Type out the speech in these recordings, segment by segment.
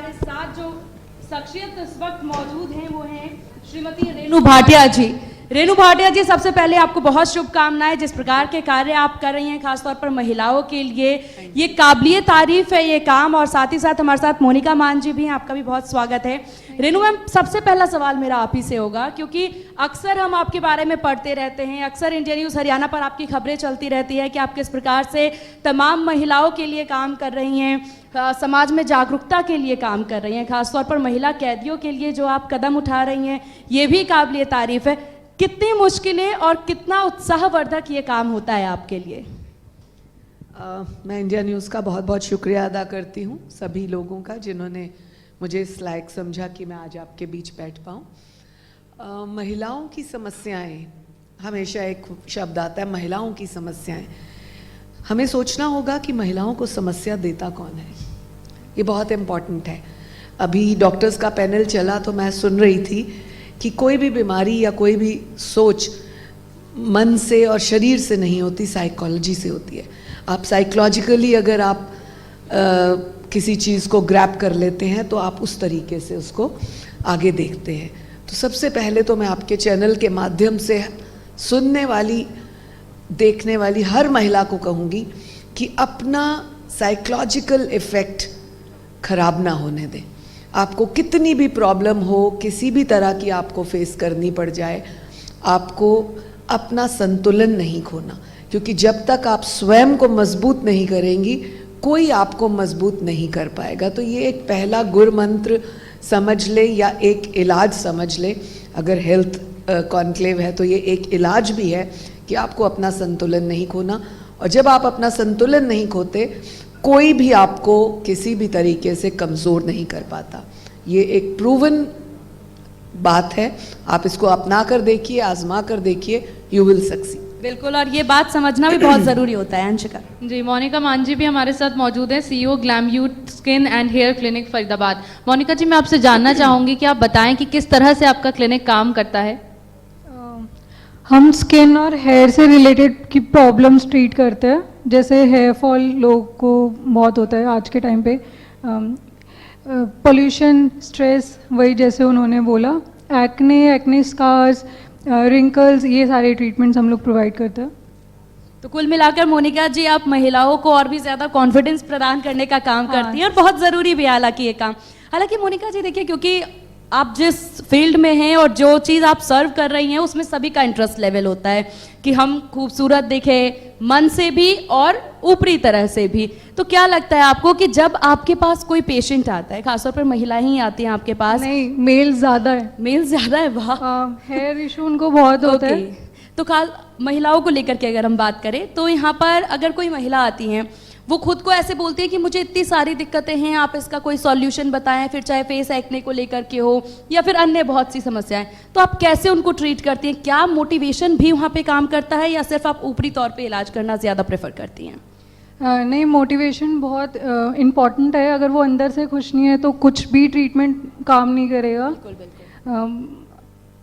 हमारे साथ जो शख्सियत इस वक्त मौजूद हैं वो हैं श्रीमती रेणु भाटिया जी। रेणु भाटिया जी, सबसे पहले आपको बहुत शुभकामनाएं। जिस प्रकार के कार्य आप कर रही हैं खासतौर पर महिलाओं के लिए, ये काबिलिए तारीफ है ये काम। और साथ ही साथ हमारे साथ मोनिका मान जी भी हैं, आपका भी बहुत स्वागत है। रेणु मैम, सबसे पहला सवाल मेरा आप ही से होगा, क्योंकि अक्सर हम आपके बारे में पढ़ते रहते हैं, अक्सर इंडिया न्यूज़ हरियाणा पर आपकी खबरें चलती रहती है कि आप किस प्रकार से तमाम महिलाओं के लिए काम कर रही हैं, समाज में जागरूकता के लिए काम कर रही हैं, खासतौर पर महिला कैदियों के लिए जो आप कदम उठा रही हैं ये भी काबिलिए तारीफ है। कितनी मुश्किलें और कितना उत्साहवर्धक ये काम होता है आपके लिए? मैं इंडिया न्यूज़ का बहुत बहुत शुक्रिया अदा करती हूँ सभी लोगों का जिन्होंने मुझे इस लायक समझा कि मैं आज आपके बीच बैठ पाऊँ। महिलाओं की समस्याएं, हमेशा एक शब्द आता है महिलाओं की समस्याएं। हमें सोचना होगा कि महिलाओं को समस्या देता कौन है, ये बहुत इम्पॉर्टेंट है। अभी डॉक्टर्स का पैनल चला तो मैं सुन रही थी कि कोई भी बीमारी या कोई भी सोच मन से और शरीर से नहीं होती, साइकोलॉजी से होती है। आप साइकोलॉजिकली अगर आप किसी चीज़ को ग्रैब कर लेते हैं तो आप उस तरीके से उसको आगे देखते हैं। तो सबसे पहले तो मैं आपके चैनल के माध्यम से सुनने वाली, देखने वाली हर महिला को कहूँगी कि अपना साइकोलॉजिकल इफ़ेक्ट खराब ना होने दें। आपको कितनी भी प्रॉब्लम हो, किसी भी तरह की आपको फेस करनी पड़ जाए, आपको अपना संतुलन नहीं खोना, क्योंकि जब तक आप स्वयं को मजबूत नहीं करेंगी कोई आपको मजबूत नहीं कर पाएगा। तो ये एक पहला गुर मंत्र समझ ले या एक इलाज समझ ले। अगर हेल्थ कॉन्क्लेव है तो ये एक इलाज भी है कि आपको अपना संतुलन नहीं खोना। और जब आप अपना संतुलन नहीं खोते कोई भी आपको किसी भी तरीके से कमज़ोर नहीं कर पाता। ये एक प्रूवन बात है, आप इसको अपना कर देखिए, आजमा कर देखिए, यू विल सक्सीड। बिल्कुल, और ये बात समझना भी बहुत ज़रूरी होता है। अंशिका जी, मोनिका मान जी भी हमारे साथ मौजूद हैं, CEO Glamute skin and hair clinic Faridabad. Monika ji, मैं आपसे जानना चाहूँगी कि आप बताएं कि किस तरह से आपका क्लिनिक काम करता है। हम स्किन और हेयर से रिलेटेड की प्रॉब्लम्स ट्रीट करते हैं। जैसे हेयर फॉल लोग को बहुत होता है आज के टाइम पे, पोल्यूशन, स्ट्रेस, वही जैसे उन्होंने बोला, एक्ने स्कार्स, रिंकल्स, ये सारे ट्रीटमेंट्स हम लोग प्रोवाइड करते हैं। तो कुल मिलाकर मोनिका जी, आप महिलाओं को और भी ज़्यादा कॉन्फिडेंस प्रदान करने का काम करती हैं, और बहुत ज़रूरी भी है हालांकि ये काम। हालांकि मोनिका जी देखिए, क्योंकि आप जिस फील्ड में हैं और जो चीज़ आप सर्व कर रही हैं उसमें सभी का इंटरेस्ट लेवल होता है कि हम खूबसूरत दिखे, मन से भी और ऊपरी तरह से भी। तो क्या लगता है आपको कि जब आपके पास कोई पेशेंट आता है, खासतौर पर महिलाएं ही आती हैं आपके पास? नहीं, मेल ज़्यादा है। मेल ज़्यादा है? वाह। हेयर इशू उनको बहुत होता है। तो खास महिलाओं को लेकर के अगर हम बात करें तो यहाँ पर अगर कोई महिला आती हैं, वो खुद को ऐसे बोलती है कि मुझे इतनी सारी दिक्कतें हैं, आप इसका कोई सॉल्यूशन बताएं, फिर चाहे फेस एक्ने को लेकर के हो या फिर अन्य बहुत सी समस्याएं, तो आप कैसे उनको ट्रीट करती हैं? क्या मोटिवेशन भी वहाँ पे काम करता है या सिर्फ आप ऊपरी तौर पे इलाज करना ज़्यादा प्रेफर करती हैं? नहीं, मोटिवेशन बहुत इम्पॉर्टेंट है। अगर वो अंदर से खुश नहीं है तो कुछ भी ट्रीटमेंट काम नहीं करेगा।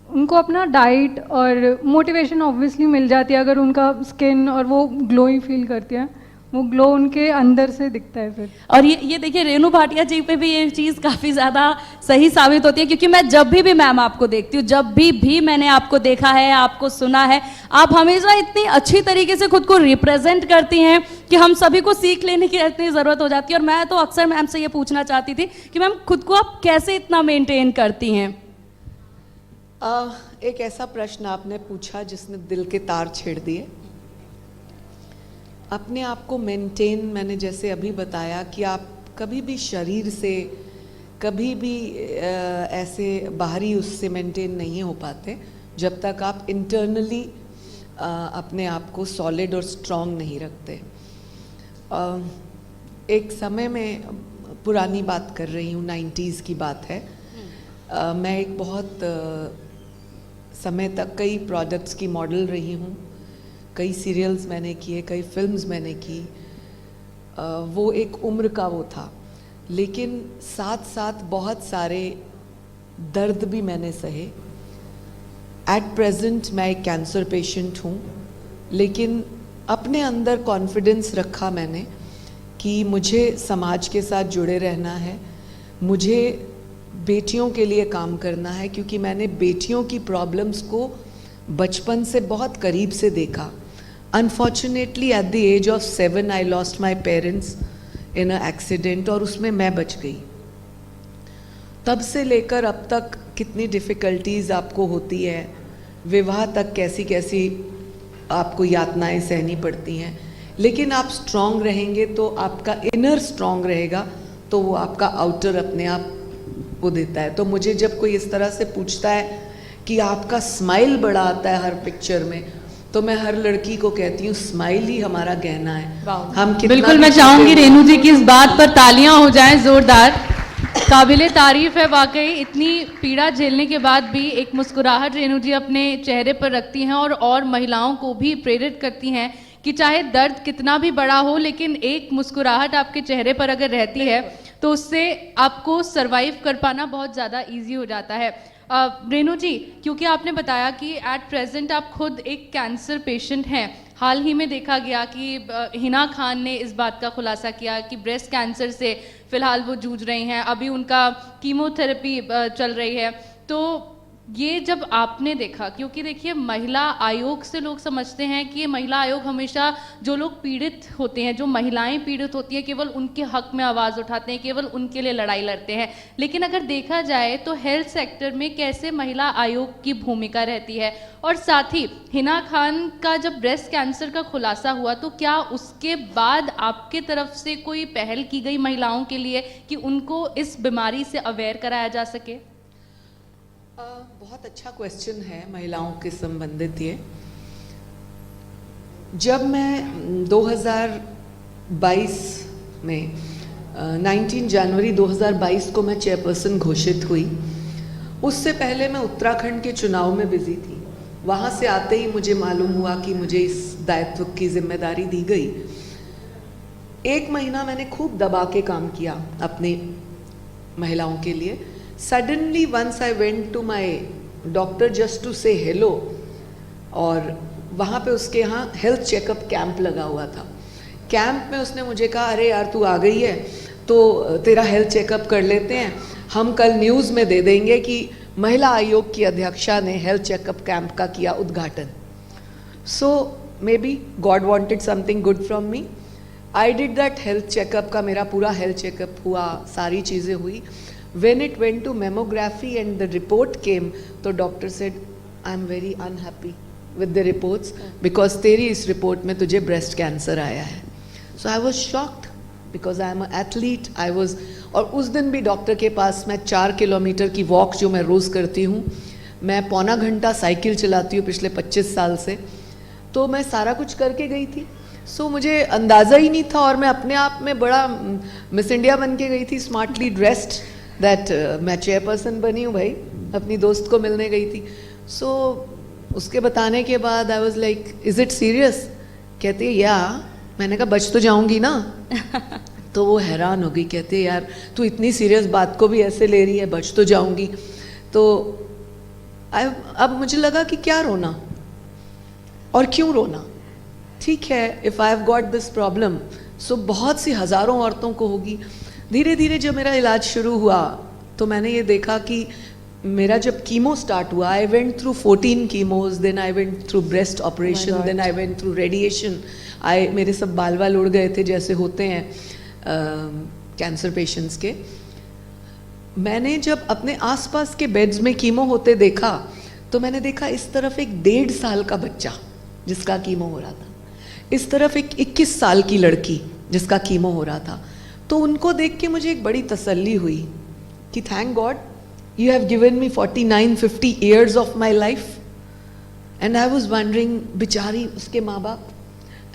उनको अपना डाइट और मोटिवेशन ऑब्वियसली मिल जाती है अगर उनका स्किन और वो ग्लोइंग फील करती है, वो ग्लो उनके अंदर से दिखता है फिर। और ये देखिए, रेणु भाटिया जी पे भी ये चीज़ काफ़ी ज़्यादा सही साबित होती है, क्योंकि मैं जब भी मैम आपको देखती हूँ, जब भी मैंने आपको देखा है, आपको सुना है, आप हमेशा इतनी अच्छी तरीके से खुद को रिप्रेजेंट करती हैं कि हम सभी को सीख लेने की इतनी ज़रूरत हो जाती है। और मैं तो अक्सर मैम से ये पूछना चाहती थी कि मैम खुद को आप कैसे इतना मेनटेन करती हैं? एक ऐसा प्रश्न आपने पूछा जिसने दिल के तार छेड़ दिए। अपने आप को मेंटेन, मैंने जैसे अभी बताया कि आप कभी भी शरीर से, कभी भी ऐसे बाहरी उससे मेंटेन नहीं हो पाते जब तक आप इंटरनली अपने आप को सॉलिड और स्ट्रॉन्ग नहीं रखते। एक समय में, पुरानी बात कर रही हूँ, 90s की बात है, मैं एक बहुत समय तक कई प्रोडक्ट्स की मॉडल रही हूँ, कई सीरियल्स मैंने किए, कई फिल्म्स मैंने की। वो एक उम्र का वो था, लेकिन साथ साथ बहुत सारे दर्द भी मैंने सहे। एट प्रेजेंट मैं एक कैंसर पेशेंट हूँ, लेकिन अपने अंदर कॉन्फिडेंस रखा मैंने कि मुझे समाज के साथ जुड़े रहना है, मुझे बेटियों के लिए काम करना है, क्योंकि मैंने बेटियों की प्रॉब्लम्स को बचपन से बहुत करीब से देखा. Unfortunately at the age of 7 I lost my parents in a accident, और उसमें मैं बच गई. तब से लेकर अब तक कितनी डिफ़िकल्टीज़ आपको होती है, विवाह तक कैसी कैसी आपको यातनाएं सहनी पड़ती हैं, लेकिन आप स्ट्रॉन्ग रहेंगे तो आपका इनर स्ट्रॉन्ग रहेगा, तो वो आपका आउटर अपने आप वो देता है. तो मुझे जब कोई इस तरह से पूछता है कि आपका स्माइल बड़ा आता है हर पिक्चर में, तो मैं हर लड़की को कहती हूँ स्माइल ही हमारा गहना है. हम कितना बिल्कुल, मैं भी चाहूंगी छोटे रेनू जी की इस बात पर तालियां हो जाएं जोरदार. काबिले तारीफ है वाकई. इतनी पीड़ा झेलने के बाद भी एक मुस्कुराहट रेनू जी अपने चेहरे पर रखती हैं और महिलाओं को भी प्रेरित करती हैं कि चाहे दर्द कितना भी बड़ा हो, लेकिन एक मुस्कुराहट आपके चेहरे पर अगर रहती है तो उससे आपको सरवाइव कर पाना बहुत ज़्यादा ईजी हो जाता है. रेनू जी, क्योंकि आपने बताया कि एट प्रेजेंट आप खुद एक कैंसर पेशेंट हैं, हाल ही में देखा गया कि हिना खान ने इस बात का खुलासा किया कि ब्रेस्ट कैंसर से फिलहाल वो जूझ रही हैं, अभी उनका कीमोथेरेपी चल रही है. तो ये जब आपने देखा, क्योंकि देखिए महिला आयोग से लोग समझते हैं कि ये महिला आयोग हमेशा जो लोग पीड़ित होते हैं, जो महिलाएं पीड़ित होती हैं, केवल उनके हक में आवाज़ उठाते हैं, केवल उनके लिए लड़ाई लड़ते हैं. लेकिन अगर देखा जाए तो हेल्थ सेक्टर में कैसे महिला आयोग की भूमिका रहती है, और साथ ही हिना खान का जब ब्रेस्ट कैंसर का खुलासा हुआ तो क्या उसके बाद आपके तरफ से कोई पहल की गई महिलाओं के लिए कि उनको इस बीमारी से अवेयर कराया जा सके? बहुत अच्छा क्वेश्चन है महिलाओं के संबंधित ये. जब मैं 2022 में 19 जनवरी 2022 को मैं चेयरपर्सन घोषित हुई, उससे पहले मैं उत्तराखंड के चुनाव में बिजी थी. वहाँ से आते ही मुझे मालूम हुआ कि मुझे इस दायित्व की जिम्मेदारी दी गई. 1 महीना मैंने खूब दबा के काम किया अपनी महिलाओं के लिए. Suddenly once I went to my doctor just to say hello, और वहाँ पे उसके यहाँ हेल्थ चेकअप कैंप लगा हुआ था. कैंप में उसने मुझे कहा, अरे यार तू आ गई है तो तेरा हेल्थ चेकअप कर लेते हैं, हम कल न्यूज़ में दे देंगे कि महिला आयोग की अध्यक्षा ने हेल्थ चेकअप कैंप का किया उद्घाटन. So maybe God wanted something good from me. I did that health checkup का, मेरा पूरा हेल्थ चेकअप हुआ, सारी चीज़ें हुई. When it went to mammography and the report came, तो doctor said, I am very unhappy with the reports because तेरी इस रिपोर्ट में तुझे ब्रेस्ट कैंसर आया है. So I was shocked because I am an athlete. I was, और उस दिन भी डॉक्टर के पास मैं 4 किलोमीटर की वॉक जो मैं रोज़ करती हूँ, मैं पौना घंटा साइकिल चलाती हूँ पिछले 25 साल से, तो मैं सारा कुछ करके गई थी. सो मुझे अंदाज़ा ही नहीं था, और मैं अपने आप में बड़ा मिस इंडिया बन के गई थी, स्मार्टली ड्रेस्ड, दैट मैं चेयरपर्सन बनी हूँ भाई, अपनी दोस्त को मिलने गई थी. सो उसके बताने के बाद I was like, is it serious? कहती है या. मैंने कहा बच तो जाऊँगी ना. तो वो हैरान हो गई, कहते यार तू इतनी सीरियस बात को भी ऐसे ले रही है, बच तो जाऊँगी. तो अब मुझे लगा कि क्या रोना और क्यों रोना. ठीक है, if I have got this problem, so बहुत सी हज़ारों औरतों को होगी. धीरे धीरे जब मेरा इलाज शुरू हुआ तो मैंने ये देखा कि मेरा जब कीमो स्टार्ट हुआ, I went through 14 chemos, then I went through breast operation, then I went through radiation. मेरे सब बाल वाल उड़ गए थे जैसे होते हैं कैंसर पेशेंट्स के. मैंने जब अपने आसपास के बेड्स में कीमो होते देखा तो मैंने देखा इस तरफ एक 1.5 साल का बच्चा जिसका कीमो हो रहा था, इस तरफ एक 21 साल की लड़की जिसका कीमो हो रहा था. तो उनको देख के मुझे एक बड़ी तसल्ली हुई कि thank God you have given me 49-50 years of my life. And I was wondering, बेचारी उसके माँ बाप,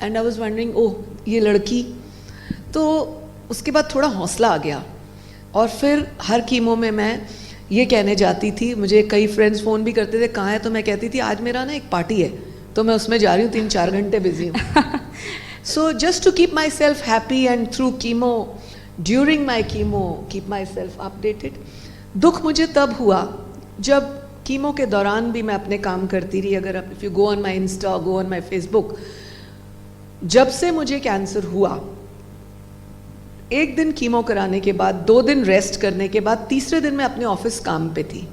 एंड आई वॉज वंडरिंग ओह ये लड़की. तो उसके बाद थोड़ा हौसला आ गया, और फिर हर कीमो में मैं ये कहने जाती थी, मुझे कई फ्रेंड्स फ़ोन भी करते थे कहाँ है, तो मैं कहती थी आज मेरा ना एक पार्टी है तो मैं उसमें जा रही हूँ, 3-4 घंटे बिजी हूँ. So just to keep myself happy and through chemo, during my chemo, keep myself updated. दुख मुझे तब हुआ जब कीमो के दौरान भी मैं अपने काम करती रही. अगर if you go on my Insta, go on my Facebook, जब से मुझे कैंसर हुआ एक दिन कीमो कराने के बाद 2 दिन रेस्ट करने के बाद तीसरे दिन मैं अपने ऑफिस काम पे थी।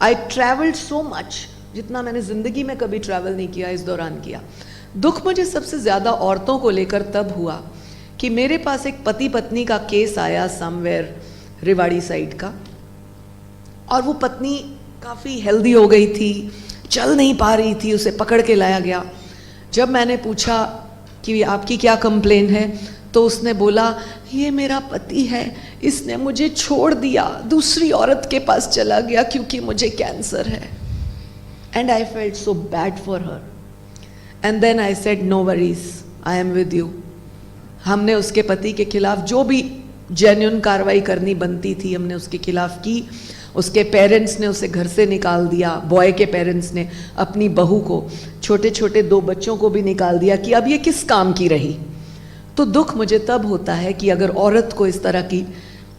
आई ट्रैवल्ड सो मच, जितना मैंने ज़िंदगी में कभी ट्रैवल नहीं किया, इस दौरान किया। दुख मुझे सबसे ज़्यादा औरतों को लेकर तब हुआ कि मेरे पास एक पति पत्नी का केस आया समवेयर रेवाड़ी साइड का, और वो पत्नी काफ़ी हेल्दी हो गई थी, चल नहीं पा रही थी, उसे पकड़ के लाया गया। जब मैंने पूछा कि आपकी क्या कंप्लेन है, तो उसने बोला ये मेरा पति है, इसने मुझे छोड़ दिया, दूसरी औरत के पास चला गया क्योंकि मुझे कैंसर है। And I felt so bad for her and then I said no worries, I am with you. हमने उसके पति के खिलाफ जो भी जेन्युइन कार्रवाई करनी बनती थी हमने उसके खिलाफ की। उसके पेरेंट्स ने उसे घर से निकाल दिया, बॉय के पेरेंट्स ने अपनी बहू को, छोटे छोटे 2 बच्चों को भी निकाल दिया कि अब ये किस काम की रही। तो दुख मुझे तब होता है कि अगर औरत को इस तरह की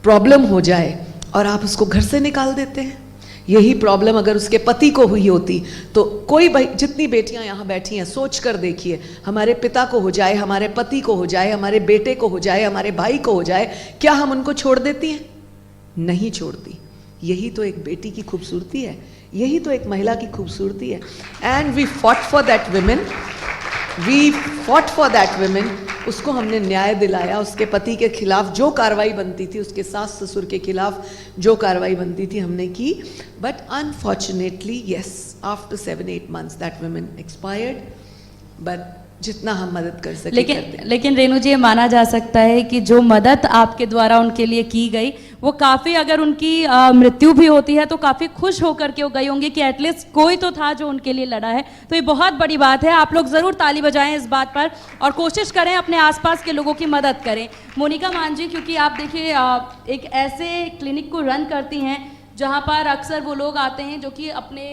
प्रॉब्लम हो जाए और आप उसको घर से निकाल देते हैं। यही प्रॉब्लम अगर उसके पति को हुई होती तो कोई भाई, जितनी बेटियां यहाँ बैठी हैं सोच कर देखिए, हमारे पिता को हो जाए, हमारे पति को हो जाए, हमारे बेटे को हो जाए, हमारे भाई को हो जाए, क्या हम उनको छोड़ देती हैं? नहीं छोड़ती। यही तो एक बेटी की खूबसूरती है, यही तो एक महिला की खूबसूरती है। And we fought for that women, we fought for that women. उसको हमने न्याय दिलाया, उसके पति के खिलाफ जो कार्रवाई बनती थी, उसके सास ससुर के खिलाफ जो कार्रवाई बनती थी हमने की। But unfortunately yes, after 7-8 months that women expired. But जितना हम मदद कर सके लेकिन रेणु जी, ये माना जा सकता है कि जो मदद आपके द्वारा उनके लिए की गई वो काफ़ी, अगर उनकी मृत्यु भी होती है तो काफ़ी खुश होकर के वो गई होंगी कि एटलीस्ट कोई तो था जो उनके लिए लड़ा है। तो ये बहुत बड़ी बात है। आप लोग ज़रूर ताली बजाएं इस बात पर और कोशिश करें अपने आसपास के लोगों की मदद करें। मोनिका मान जी, क्योंकि आप देखिए एक ऐसे क्लिनिक को रन करती हैं जहाँ पर अक्सर वो लोग आते हैं जो कि अपने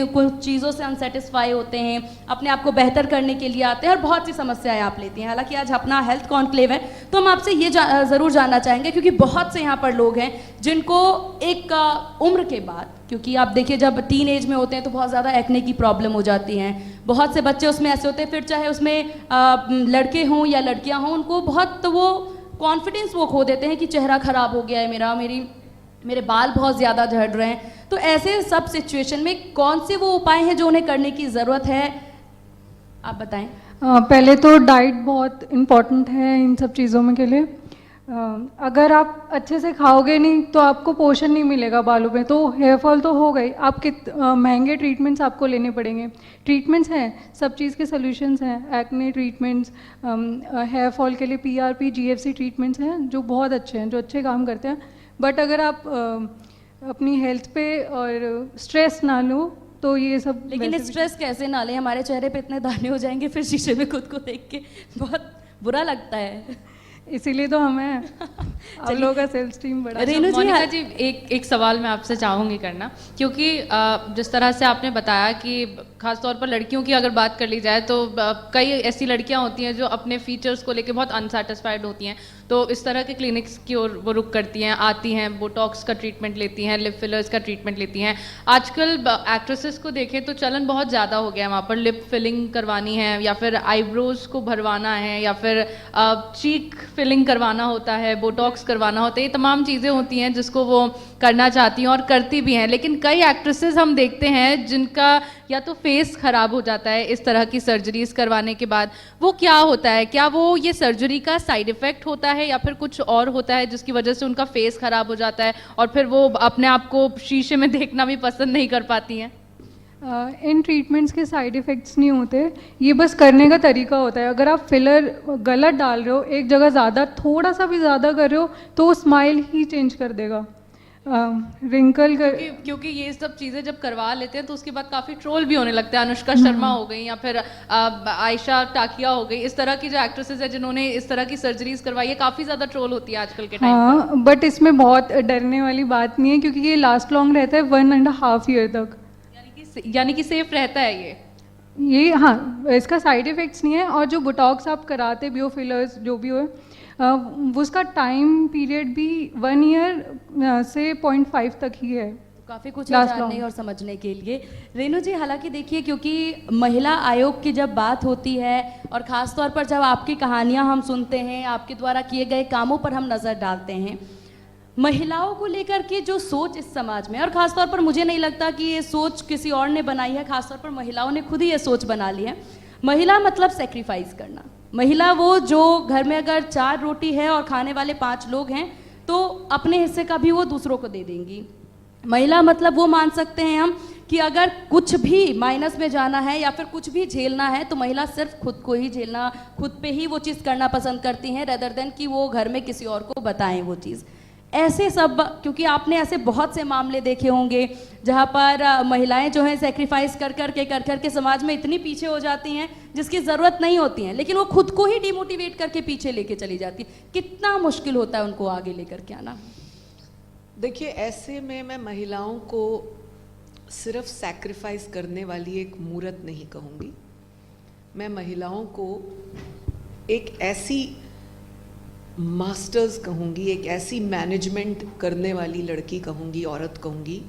कुछ चीज़ों से अनसेटिस्फाई होते हैं, अपने आप को बेहतर करने के लिए आते हैं और बहुत सी समस्याएं आप लेती हैं। हालांकि आज अपना हेल्थ कॉन्क्लेव है तो हम आपसे ये ज़रूर जानना चाहेंगे, क्योंकि बहुत से यहाँ पर लोग हैं जिनको एक उम्र के बाद, क्योंकि आप देखिए जब टीन एज में होते हैं तो बहुत ज़्यादा एक्ने की प्रॉब्लम हो जाती हैं। बहुत से बच्चे उसमें ऐसे होते हैं, फिर चाहे उसमें लड़के हों या लड़कियाँ हों, उनको बहुत वो कॉन्फिडेंस वो खो देते हैं कि चेहरा ख़राब हो गया है मेरे बाल बहुत ज़्यादा झड़ रहे हैं। तो ऐसे सब सिचुएशन में कौन से वो उपाय हैं जो उन्हें करने की ज़रूरत है, आप बताएं। पहले तो डाइट बहुत इम्पॉर्टेंट है इन सब चीज़ों में के लिए। अगर आप अच्छे से खाओगे नहीं तो आपको पोषण नहीं मिलेगा बालों में, तो हेयर फॉल तो हो गई। आपके महंगे ट्रीटमेंट्स आपको लेने पड़ेंगे। ट्रीटमेंट्स हैं, सब चीज़ के सोल्यूशंस हैं, एक्ने ट्रीटमेंट्स, हेयर फॉल के लिए PRP GFC ट्रीटमेंट्स हैं जो बहुत अच्छे हैं, जो अच्छे काम करते हैं। बट अगर आप अपनी हेल्थ पे और स्ट्रेस ना लो तो ये सब। लेकिन स्ट्रेस कैसे ना लें, हमारे चेहरे पे इतने दाने हो जाएंगे फिर शीशे में खुद को देख के बहुत बुरा लगता है। इसीलिए तो हमें आप लोगों का सेल्फ स्टीम बढ़ा। रेणु जी, एक सवाल मैं आपसे चाहूँगी करना, क्योंकि जिस तरह से आपने बताया कि खासतौर पर लड़कियों की अगर बात कर ली जाए तो कई ऐसी लड़कियां होती हैं जो अपने फीचर्स को लेके बहुत अनसेटिस्फाइड होती हैं, तो इस तरह के क्लिनिक्स की ओर वो रुक करती हैं, आती हैं, बोटॉक्स का ट्रीटमेंट लेती हैं, लिप फिलर्स का ट्रीटमेंट लेती हैं। आजकल एक्ट्रेसेस को देखें तो चलन बहुत ज़्यादा हो गया है, वहाँ पर लिप फिलिंग करवानी है या फिर आईब्रोज को भरवाना है या फिर चीक फिलिंग करवाना होता है, बोटॉक्स करवाना होता है। ये तमाम चीज़ें होती हैं जिसको वो करना चाहती हैं और करती भी हैं। लेकिन कई एक्ट्रेसेस हम देखते हैं जिनका या तो फेस खराब हो जाता है इस तरह की सर्जरीज करवाने के बाद। वो क्या होता है, क्या वो ये सर्जरी का साइड इफेक्ट होता है या फिर कुछ और होता है जिसकी वजह से उनका फेस खराब हो जाता है और फिर वो अपने आप को शीशे में देखना भी पसंद नहीं कर पाती हैं? इन ट्रीटमेंट्स के साइड इफ़ेक्ट्स नहीं होते, ये बस करने का तरीका होता है। अगर आप फिलर गलत डाल रहे हो, एक जगह ज़्यादा, थोड़ा सा भी ज़्यादा कर रहे हो तो वो स्माइल ही चेंज कर देगा। रिंकल क्योंकि ये सब चीज़ें जब करवा लेते हैं तो उसके बाद काफ़ी ट्रोल भी होने लगते हैं। अनुष्का शर्मा हो गई या फिर आयशा टाकिया हो गई, इस तरह की जो एक्ट्रेसेस है जिन्होंने इस तरह की सर्जरीज करवाई है, काफ़ी ज़्यादा ट्रोल होती है आजकल के टाइम पर। हाँ, बट इसमें बहुत डरने वाली बात नहीं है क्योंकि ये लास्ट लॉन्ग रहता है 1.5 ईयर तक। यानी कि सेफ रहता है ये। हाँ, इसका साइड इफ़ेक्ट्स नहीं है। और जो बोटॉक्स आप कराते भी हो, फिलर्स जो भी हो, उसका टाइम पीरियड भी 1 ईयर से 0.5 तक ही है। काफ़ी कुछ है Last जानने long. और समझने के लिए। रेणु जी, हालांकि देखिए, क्योंकि महिला आयोग की जब बात होती है और ख़ास तौर पर जब आपकी कहानियां हम सुनते हैं, आपके द्वारा किए गए कामों पर हम नज़र डालते हैं, महिलाओं को लेकर के जो सोच इस समाज में, और ख़ास तौर पर मुझे नहीं लगता कि ये सोच किसी और ने बनाई है, ख़ास तौर पर महिलाओं ने खुद ही ये सोच बना ली है। महिला मतलब सेक्रीफाइस करना। महिला वो जो घर में अगर 4 रोटी है और खाने वाले 5 लोग हैं तो अपने हिस्से का भी वो दूसरों को दे देंगी। महिला मतलब वो मान सकते हैं हम कि अगर कुछ भी माइनस में जाना है या फिर कुछ भी झेलना है तो महिला सिर्फ खुद को ही झेलना, खुद पे ही वो चीज़ करना पसंद करती हैं, रेदर देन कि वो घर में किसी और को बताएं वो चीज़। ऐसे सब, क्योंकि आपने ऐसे बहुत से मामले देखे होंगे जहाँ पर महिलाएं जो हैं सेक्रीफाइस कर करके समाज में इतनी पीछे हो जाती हैं जिसकी ज़रूरत नहीं होती हैं, लेकिन वो खुद को ही डिमोटिवेट करके पीछे लेके चली जाती है। कितना मुश्किल होता है उनको आगे लेकर के आना। देखिए, ऐसे में मैं महिलाओं को सिर्फ सैक्रिफाइस करने वाली एक मूर्त नहीं कहूँगी। मैं महिलाओं को एक ऐसी मास्टर्स कहूँगी, एक ऐसी मैनेजमेंट करने वाली लड़की कहूँगी, औरत कहूँगी,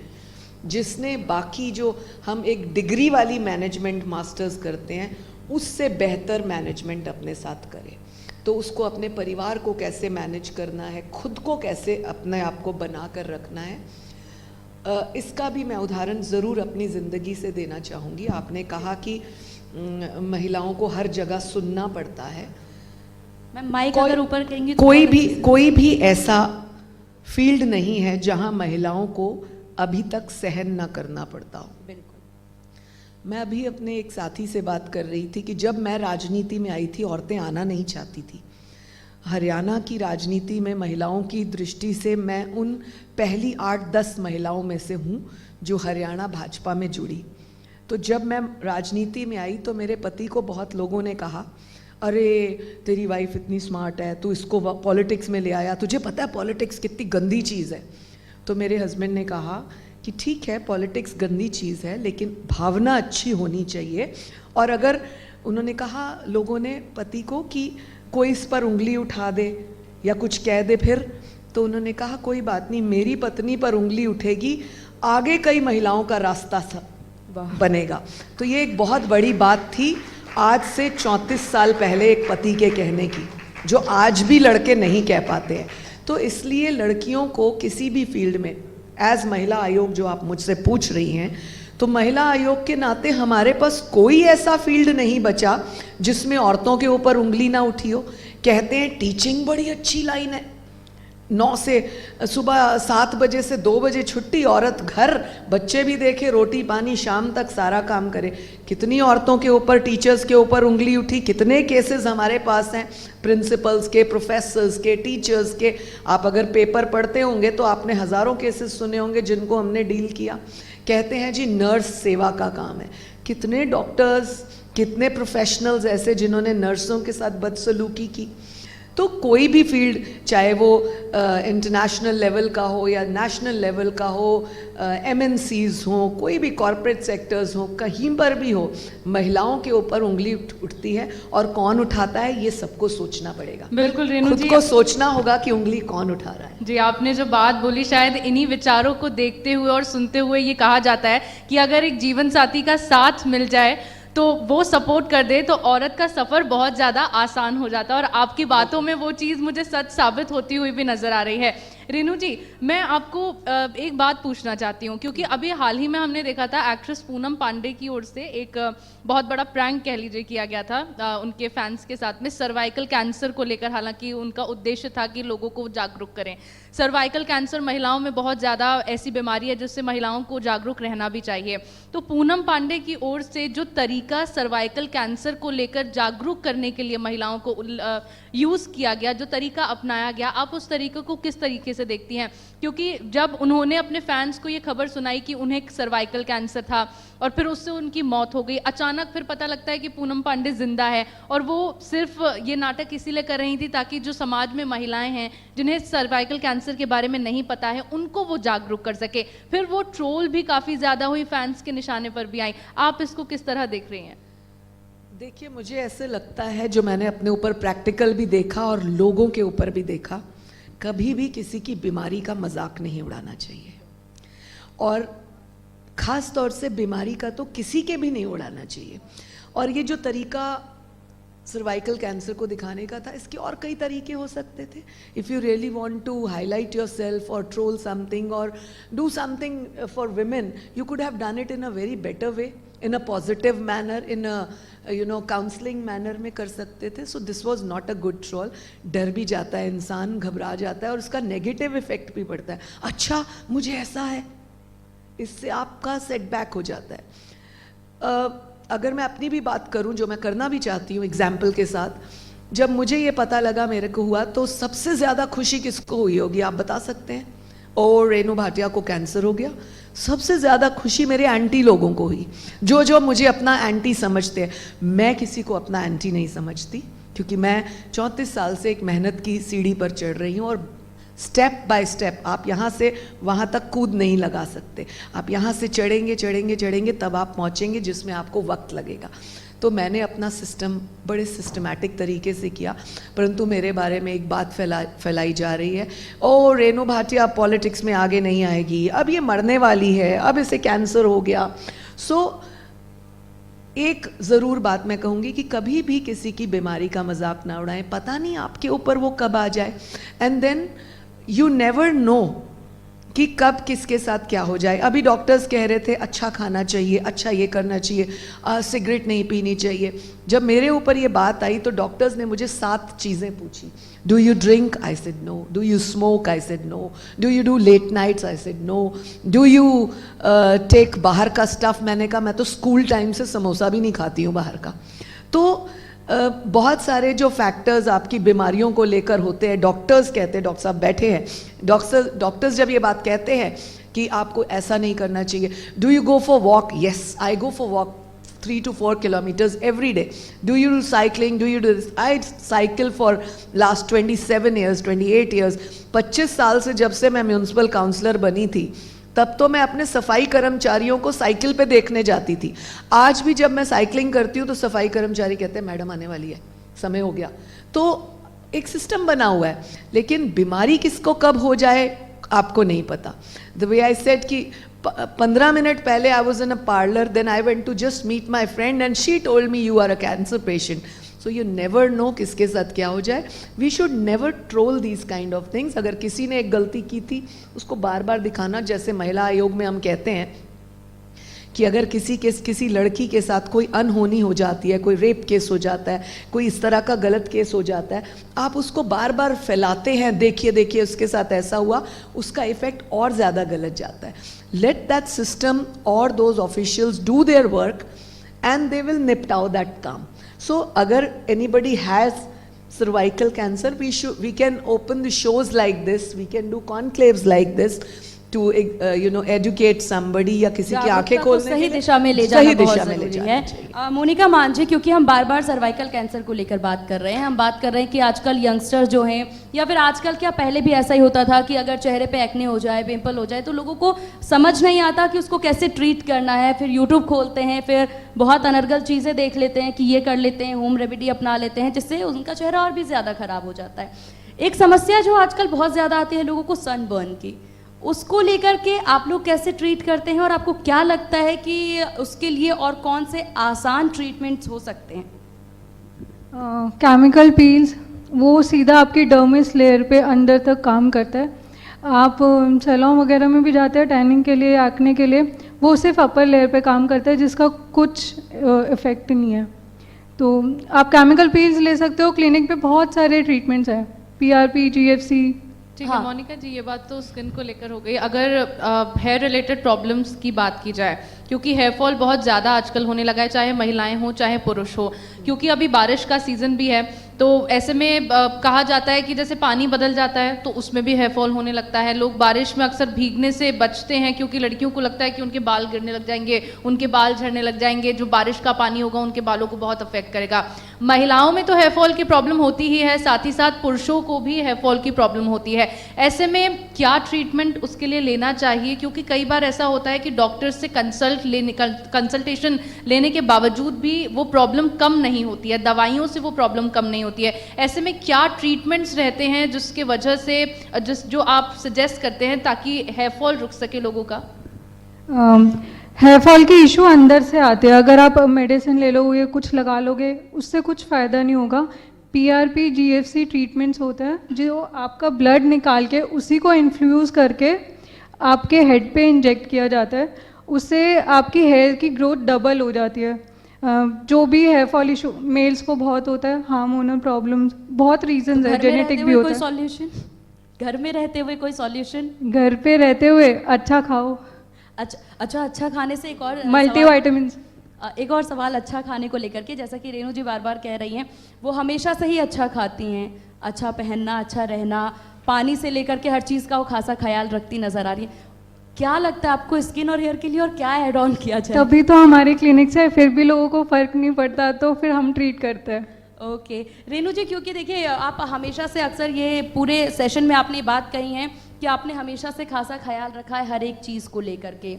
जिसने बाकी जो हम एक डिग्री वाली मैनेजमेंट मास्टर्स करते हैं उससे बेहतर मैनेजमेंट अपने साथ करे। तो उसको अपने परिवार को कैसे मैनेज करना है, खुद को कैसे अपने आप को बना कर रखना है, इसका भी मैं उदाहरण ज़रूर अपनी ज़िंदगी से देना चाहूँगी। आपने कहा कि महिलाओं को हर जगह सुनना पड़ता है। मैं माइक अगर ऊपर कहेंगी तो कोई भी ऐसा फील्ड नहीं है जहां महिलाओं को अभी तक सहन ना करना पड़ता हो। बिल्कुल। मैं अभी अपने एक साथी से बात कर रही थी कि जब मैं राजनीति में आई थी औरतें आना नहीं चाहती थी। हरियाणा की राजनीति में महिलाओं की दृष्टि से मैं उन पहली 8-10 महिलाओं में से हूँ जो हरियाणा भाजपा में जुड़ी। तो जब मैं राजनीति में आई तो मेरे पति को बहुत लोगों ने कहा, अरे तेरी वाइफ इतनी स्मार्ट है, तू इसको पॉलिटिक्स में ले आया, तुझे पता है पॉलिटिक्स कितनी गंदी चीज़ है। तो मेरे हस्बैंड ने कहा कि ठीक है, पॉलिटिक्स गंदी चीज़ है लेकिन भावना अच्छी होनी चाहिए। और अगर उन्होंने कहा लोगों ने पति को कि कोई इस पर उंगली उठा दे या कुछ कह दे फिर, तो उन्होंने कहा कोई बात नहीं, मेरी पत्नी पर उंगली उठेगी, आगे कई महिलाओं का रास्ता बनेगा। तो ये एक बहुत बड़ी बात थी आज से 34 साल पहले एक पति के कहने की, जो आज भी लड़के नहीं कह पाते हैं। तो इसलिए लड़कियों को किसी भी फील्ड में, एज महिला आयोग जो आप मुझसे पूछ रही हैं, तो महिला आयोग के नाते हमारे पास कोई ऐसा फील्ड नहीं बचा जिसमें औरतों के ऊपर उंगली ना उठी हो। कहते हैं टीचिंग बड़ी अच्छी लाइन है, 9 से सुबह 7 बजे से 2 बजे छुट्टी, औरत घर, बच्चे भी देखे, रोटी पानी, शाम तक सारा काम करे। कितनी औरतों के ऊपर, टीचर्स के ऊपर उंगली उठी, कितने केसेस हमारे पास हैं प्रिंसिपल्स के, प्रोफेसर्स के, टीचर्स के। आप अगर पेपर पढ़ते होंगे तो आपने हज़ारों केसेस सुने होंगे जिनको हमने डील किया। कहते हैं जी नर्स सेवा का काम है, कितने डॉक्टर्स, कितने प्रोफेशनल्स ऐसे जिन्होंने नर्सों के साथ बदसलूकी की। तो कोई भी फील्ड, चाहे वो इंटरनेशनल लेवल का हो या नेशनल लेवल का हो, MNCs हो, कोई भी कॉरपोरेट सेक्टर्स हो, कहीं पर भी हो, महिलाओं के ऊपर उंगली उठती है। और कौन उठाता है ये सबको सोचना पड़ेगा। बिल्कुल रेणु खुद जी, को सोचना होगा कि उंगली कौन उठा रहा है। जी, आपने जो बात बोली, शायद इन्हीं विचारों को देखते हुए और सुनते हुए ये कहा जाता है कि अगर एक जीवन साथी का साथ मिल जाए तो वो सपोर्ट कर दे तो औरत का सफ़र बहुत ज़्यादा आसान हो जाता है। और आपकी बातों में वो चीज़ मुझे सच साबित होती हुई भी नज़र आ रही है। रेणु जी, मैं आपको एक बात पूछना चाहती हूँ, क्योंकि अभी हाल ही में हमने देखा था एक्ट्रेस पूनम पांडे की ओर से एक बहुत बड़ा प्रैंक कह लीजिए किया गया था उनके फैंस के साथ में, सर्वाइकल कैंसर को लेकर। हालांकि उनका उद्देश्य था कि लोगों को जागरूक करें। सर्वाइकल कैंसर महिलाओं में बहुत ज़्यादा ऐसी बीमारी है जिससे महिलाओं को जागरूक रहना भी चाहिए। तो पूनम पांडे की ओर से जो तरीका सर्वाइकल कैंसर को लेकर जागरूक करने के लिए महिलाओं को यूज़ किया गया, जो तरीका अपनाया गया, आप उस तरीके को किस तरीके से देखती हैं? क्योंकि जब उन्होंने अपने फैंस को ये खबर सुनाई कि उन्हें सर्वाइकल कैंसर था और फिर उससे उनकी मौत हो गई, अचानक फिर पता लगता है कि पूनम पांडे जिंदा है, और वो सिर्फ ये नाटक इसीलिए कर रही थी ताकि जो समाज में महिलाएं हैं जिन्हें सर्वाइकल कैंसर के बारे में नहीं पता है उनको वो जागरूक कर सके। फिर वो ट्रोल भी काफ़ी ज़्यादा हुई, फैंस के निशाने पर भी आई। आप इसको किस तरह देख रही हैं? देखिए, मुझे ऐसे लगता है, जो मैंने अपने ऊपर प्रैक्टिकल भी देखा और लोगों के ऊपर भी देखा, कभी भी किसी की बीमारी का मजाक नहीं उड़ाना चाहिए। और ख़ास तौर से बीमारी का तो किसी के भी नहीं उड़ाना चाहिए। और ये जो तरीका सर्वाइकल कैंसर को दिखाने का था, इसके और कई तरीके हो सकते थे। If you really want to highlight yourself और ट्रोल समथिंग और do something for women, you could have done it in a very better way, in a positive manner, in a counselling manner में कर सकते थे। So this was not a good troll. डर भी जाता है इंसान, घबरा जाता है और उसका नेगेटिव इफेक्ट भी पड़ता है। अच्छा मुझे ऐसा है, इससे आपका सेटबैक हो जाता है। अगर मैं अपनी भी बात करूं, जो मैं करना भी चाहती हूं एग्जाम्पल के साथ, जब मुझे ये पता लगा मेरे को हुआ, तो सबसे ज़्यादा खुशी किसको हुई होगी आप बता सकते हैं? और रेनू भाटिया को कैंसर हो गया। सबसे ज़्यादा खुशी मेरे एंटी लोगों को हुई, जो मुझे अपना एंटी समझते हैं। मैं किसी को अपना एंटी नहीं समझती, क्योंकि मैं 34 साल से एक मेहनत की सीढ़ी पर चढ़ रही हूँ और स्टेप बाय स्टेप आप यहाँ से वहाँ तक कूद नहीं लगा सकते। आप यहाँ से चढ़ेंगे चढ़ेंगे चढ़ेंगे, तब आप पहुँचेंगे जिसमें आपको वक्त लगेगा। तो मैंने अपना सिस्टम बड़े सिस्टमैटिक तरीके से किया, परंतु मेरे बारे में एक बात फैलाई जा रही है, ओ रेनू भाटिया पॉलिटिक्स में आगे नहीं आएगी, अब ये मरने वाली है, अब इसे कैंसर हो गया। सो एक ज़रूर बात मैं कहूँगी कि कभी भी किसी की बीमारी का मजाक ना उड़ाएं, पता नहीं आपके ऊपर वो कब आ जाए। And then you never know कि कब किसके साथ क्या हो जाए। अभी डॉक्टर्स कह रहे थे अच्छा खाना चाहिए, अच्छा ये करना चाहिए, सिगरेट नहीं पीनी चाहिए। जब मेरे ऊपर ये बात आई तो डॉक्टर्स ने मुझे 7 चीज़ें पूछी। Do you drink? I said no. Do you smoke? I said no. Do you do late nights? I said no. Do you take बाहर का स्टफ़? मैंने कहा मैं तो स्कूल टाइम से समोसा भी नहीं खाती हूँ बाहर का। तो बहुत सारे जो फैक्टर्स आपकी बीमारियों को लेकर होते हैं, डॉक्टर्स कहते हैं, डॉक्टर साहब बैठे हैं, डॉक्टर्स जब ये बाट कहते हैं कि आपको ऐसा नहीं करना चाहिए। Do you go for walk? Yes, I go for walk 3 to 4 kilometers every day. Do you do cycling? Do you do this? I cycle for last 27 years, 28 years. 25 साल से जब से मैं म्यूनसिपल काउंसलर बनी थी, तब तो मैं अपने सफाई कर्मचारियों को साइकिल पे देखने जाती थी। आज भी जब मैं साइकिलिंग करती हूँ तो सफाई कर्मचारी कहते हैं मैडम आने वाली है, समय हो गया। तो एक सिस्टम बना हुआ है, लेकिन बीमारी किसको कब हो जाए आपको नहीं पता। द वे आई सेड कि 15 मिनट पहले I was in a parlour, then I went to just meet my friend and she told me you are a cancer patient. So you never know किसके साथ क्या हो जाए। We should never troll these kind of things. अगर किसी ने एक गलती की थी उसको बार बार दिखाना, जैसे महिला आयोग में हम कहते हैं कि अगर किसी लड़की के साथ कोई अनहोनी हो जाती है, कोई रेप केस हो जाता है, कोई इस तरह का गलत केस हो जाता है, आप उसको बार बार फैलाते हैं, देखिए देखिए उसके साथ ऐसा हुआ, उसका इफेक्ट और ज़्यादा गलत जाता है। लेट दैट सिस्टम और those officials do their work and they will निप्ट आउट दैट काम। So, अगर anybody has cervical cancer, we can open the shows like this, we can do conclaves like this to educate somebody या किसी की आंखें खोलने के लिए सही दिशा में ले जाना बहुत जरूरी है। चाहिए। मोनिका मांझी, क्योंकि हम बार बार सर्वाइकल कैंसर को लेकर बात कर रहे हैं, हम बात कर रहे हैं कि आजकल यंगस्टर्स जो हैं, या फिर आजकल क्या पहले भी ऐसा ही होता था कि अगर चेहरे पे एक्ने हो जाए, पिंपल हो जाए, तो लोगों को समझ नहीं आता कि उसको कैसे ट्रीट करना है। फिर यूट्यूब खोलते हैं, फिर बहुत अनर्गल चीज़ें देख लेते हैं कि ये कर लेते हैं, होम रेमेडी अपना लेते हैं, जिससे उनका चेहरा और भी ज़्यादा खराब हो जाता है। एक समस्या जो आजकल बहुत ज़्यादा आती है लोगों को, सनबर्न की, उसको लेकर के आप लोग कैसे ट्रीट करते हैं और आपको क्या लगता है कि उसके लिए और कौन से आसान ट्रीटमेंट्स हो सकते हैं? केमिकल पील्स, वो सीधा आपकी डर्मिस लेयर पे अंदर तक काम करता है। आप सैलून वगैरह में भी जाते हैं टैनिंग के लिए, एक्ने के लिए, वो सिर्फ अपर लेयर पे काम करता है, जिसका कुछ इफेक्ट नहीं है। तो आप केमिकल पील्स ले सकते हो। क्लिनिक पे बहुत सारे ट्रीटमेंट्स हैं, PRP, GFC। ठीक है मोनिका जी, ये बात तो स्किन को लेकर हो गई। अगर हेयर रिलेटेड प्रॉब्लम्स की बात की जाए, क्योंकि हेयर फॉल बहुत ज़्यादा आजकल होने लगा है, चाहे महिलाएं हो चाहे पुरुष हो, क्योंकि अभी बारिश का सीज़न भी है, तो ऐसे में कहा जाता है कि जैसे पानी बदल जाता है तो उसमें भी हेयर फॉल होने लगता है। लोग बारिश में अक्सर भीगने से बचते हैं, क्योंकि लड़कियों को लगता है कि उनके बाल गिरने लग जाएंगे, उनके बाल झड़ने लग जाएंगे, जो बारिश का पानी होगा उनके बालों को बहुत अफेक्ट करेगा। महिलाओं में तो हेयर फॉल की प्रॉब्लम होती ही है, साथ ही साथ पुरुषों को भी हेयर फॉल की प्रॉब्लम होती है। ऐसे में क्या ट्रीटमेंट उसके लिए लेना चाहिए? क्योंकि कई बार ऐसा होता है कि डॉक्टर से कंसल्टेशन लेने के बावजूद भी वो प्रॉब्लम कम नहीं होती है, दवाइयों से वो प्रॉब्लम कम नहीं होती है। ऐसे में क्या ट्रीटमेंट्स रहते हैं जिसके वजह से जो आप सजेस्ट करते हैं ताकि हेयर फॉल रुक सके लोगों का? हेयर फॉल के इशू अंदर से आते हैं। अगर आप मेडिसिन ले लोगे, कुछ लगा लोगे, उससे कुछ फ़ायदा नहीं होगा। PRP GFC ट्रीटमेंट्स होते हैं जो आपका ब्लड निकाल के उसी को इन्फ्यूज़ करके आपके हेड पे इंजेक्ट किया जाता है। उससे आपकी हेयर की ग्रोथ डबल हो जाती है। जो भी हेयर फॉल इशू मेल्स को बहुत होता है, हार्मोनल प्रॉब्लम्स, बहुत रीजंस है, जेनेटिक भी होता है। सॉल्यूशन घर में रहते हुए कोई सॉल्यूशन? घर पे रहते हुए अच्छा खाओ। अच्छा खाने से एक और मल्टीविटामिन्स। एक और सवाल अच्छा खाने को लेकर के, जैसा कि रेणु जी बार बार कह रही हैं वो हमेशा से ही अच्छा खाती हैं, अच्छा पहनना, अच्छा रहना, पानी से लेकर के हर चीज़ का वो खासा ख्याल रखती नजर आ रही है। क्या लगता है आपको स्किन और हेयर के लिए और क्या ऐड ऑन किया जाए? तभी तो हमारे क्लिनिक से फिर भी लोगों को फर्क नहीं पड़ता, तो फिर हम ट्रीट करते हैं। ओके रेणु जी, क्योंकि देखिए आप हमेशा से, अक्सर ये पूरे सेशन में आपने बात कही है कि आपने हमेशा से खासा ख्याल रखा है हर एक चीज़ को लेकर के।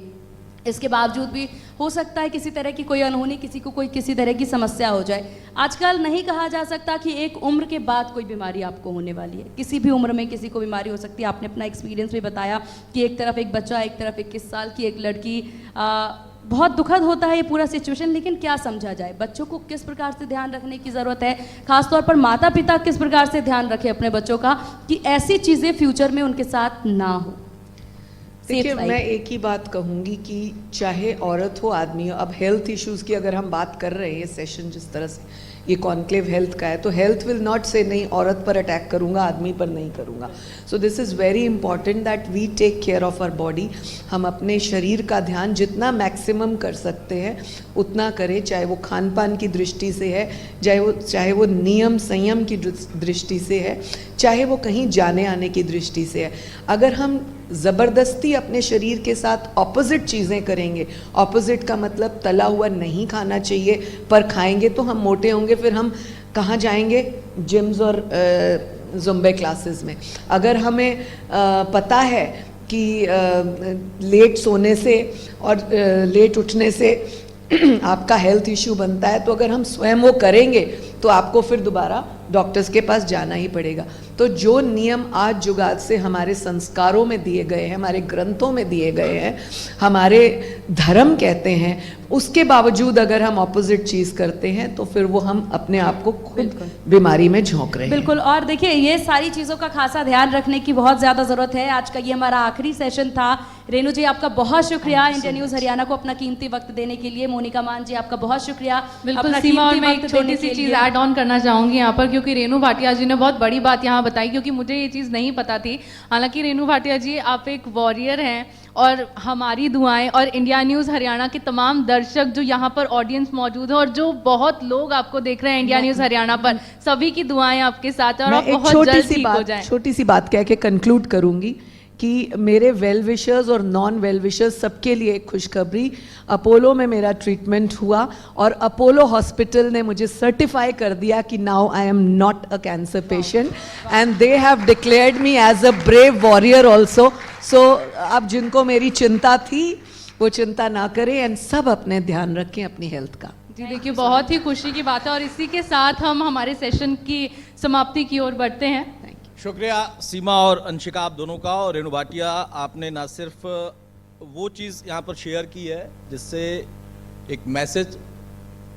इसके बावजूद भी हो सकता है किसी तरह की कोई अनहोनी, किसी को कोई किसी तरह की समस्या हो जाए। आजकल नहीं कहा जा सकता कि एक उम्र के बाद कोई बीमारी आपको होने वाली है। किसी भी उम्र में किसी को बीमारी हो सकती है। आपने अपना एक्सपीरियंस भी बताया कि एक तरफ एक बच्चा, एक तरफ 21 साल की एक लड़की। बहुत दुखद होता है ये पूरा सिचुएशन, लेकिन क्या समझा जाए? बच्चों को किस प्रकार से ध्यान रखने की ज़रूरत है, खासतौर पर माता पिता किस प्रकार से ध्यान रखें अपने बच्चों का कि ऐसी चीज़ें फ्यूचर में उनके साथ ना हो। देखिए, मैं एक ही बात कहूँगी कि चाहे औरत हो आदमी हो, अब हेल्थ इश्यूज़ की अगर हम बात कर रहे हैं, ये सेशन जिस तरह से ये कॉन्क्लेव हेल्थ का है, तो हेल्थ विल नॉट से नहीं औरत पर अटैक करूँगा, आदमी पर नहीं करूँगा। So this is very important that we take care of our body. हम अपने शरीर का ध्यान जितना मैक्सिमम कर सकते हैं उतना करें, चाहे वो खान पान की दृष्टि से है, चाहे वो नियम संयम की दृष्टि से है, चाहे वो कहीं जाने आने की दृष्टि से है। अगर हम ज़बरदस्ती अपने शरीर के साथ ऑपोजिट चीज़ें करेंगे, ऑपोजिट का मतलब तला हुआ नहीं खाना चाहिए पर खाएंगे तो हम मोटे होंगे, फिर हम कहाँ जाएंगे? जिम्स और ज़ुम्बे क्लासेस में। अगर हमें पता है कि लेट सोने से और लेट उठने से आपका हेल्थ इश्यू बनता है, तो अगर हम स्वयं वो करेंगे तो आपको फिर दोबारा डॉक्टर्स के पास जाना ही पड़ेगा। तो जो नियम आज जुगात से हमारे संस्कारों में दिए गए हैं, हमारे ग्रंथों में दिए गए हैं, हमारे धर्म कहते हैं, उसके बावजूद अगर हम ऑपोजिट चीज़ करते हैं तो फिर वो हम अपने आप को खुद बीमारी में झोंक रहे हैं। बिल्कुल। और देखिए, ये सारी चीज़ों का खासा ध्यान रखने की बहुत ज़्यादा ज़रूरत है। आज का ये हमारा आखिरी सेशन था। रेणु जी, आपका बहुत शुक्रिया इंडिया न्यूज़ हरियाणा को अपना कीमती वक्त देने के लिए। मोनिका मान जी, आपका बहुत शुक्रिया। बिल्कुल सीमा, और मैं एक छोटी सी चीज़ ऐड ऑन करना चाहूँगी यहाँ पर, क्योंकि रेणु भाटिया जी ने बहुत बड़ी बात यहाँ बताई, क्योंकि मुझे ये चीज़ नहीं पता थी। हालांकि रेणु भाटिया जी, आप एक वॉरियर हैं और हमारी दुआएं और इंडिया न्यूज़ हरियाणा के तमाम दर्शक जो यहाँ पर ऑडियंस मौजूद है और जो बहुत लोग आपको देख रहे हैं इंडिया न्यूज़ हरियाणा पर, सभी की दुआएं आपके साथ हैं और आप बहुत जल्द ठीक हो जाएं। छोटी सी बात कह के कंक्लूड करूँगी कि मेरे वेल विशर्स और नॉन वेल विशर्स सबके लिए एक खुशखबरी। अपोलो में मेरा ट्रीटमेंट हुआ और अपोलो हॉस्पिटल ने मुझे सर्टिफाई कर दिया कि now I am not a cancer patient and they have declared me as a brave warrior also. So अब जिनको मेरी चिंता थी वो चिंता ना करें एंड सब अपने ध्यान रखें अपनी हेल्थ का। जी देखिए, बहुत ही खुशी की बात है और इसी के साथ हम हमारे सेशन की समाप्ति की ओर बढ़ते हैं। शुक्रिया सीमा और अंशिका, आप दोनों का। और रेणु भाटिया, आपने ना सिर्फ वो चीज़ यहाँ पर शेयर की है जिससे एक मैसेज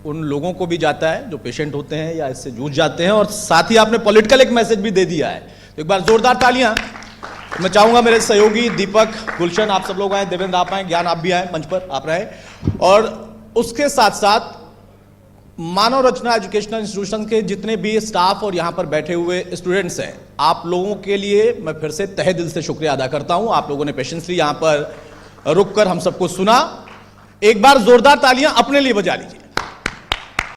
उन लोगों को भी जाता है जो पेशेंट होते हैं या इससे जूझ जाते हैं, और साथ ही आपने पॉलिटिकल एक मैसेज भी दे दिया है। तो एक बार जोरदार तालियां। मैं चाहूँगा मेरे सहयोगी दीपक, गुलशन, आप सब लोग आए, देवेंद्र आप आए, ज्ञान आप भी आए, मंच पर आप रहे, और उसके साथ साथ मानव रचना एजुकेशनल इंस्टीट्यूशन के जितने भी स्टाफ और यहाँ पर बैठे हुए स्टूडेंट्स हैं, आप लोगों के लिए मैं फिर से तहे दिल से शुक्रिया अदा करता हूँ। आप लोगों ने पेशेंसली यहाँ पर रुक कर हम सबको सुना। एक बार जोरदार तालियां अपने लिए बजा लीजिए।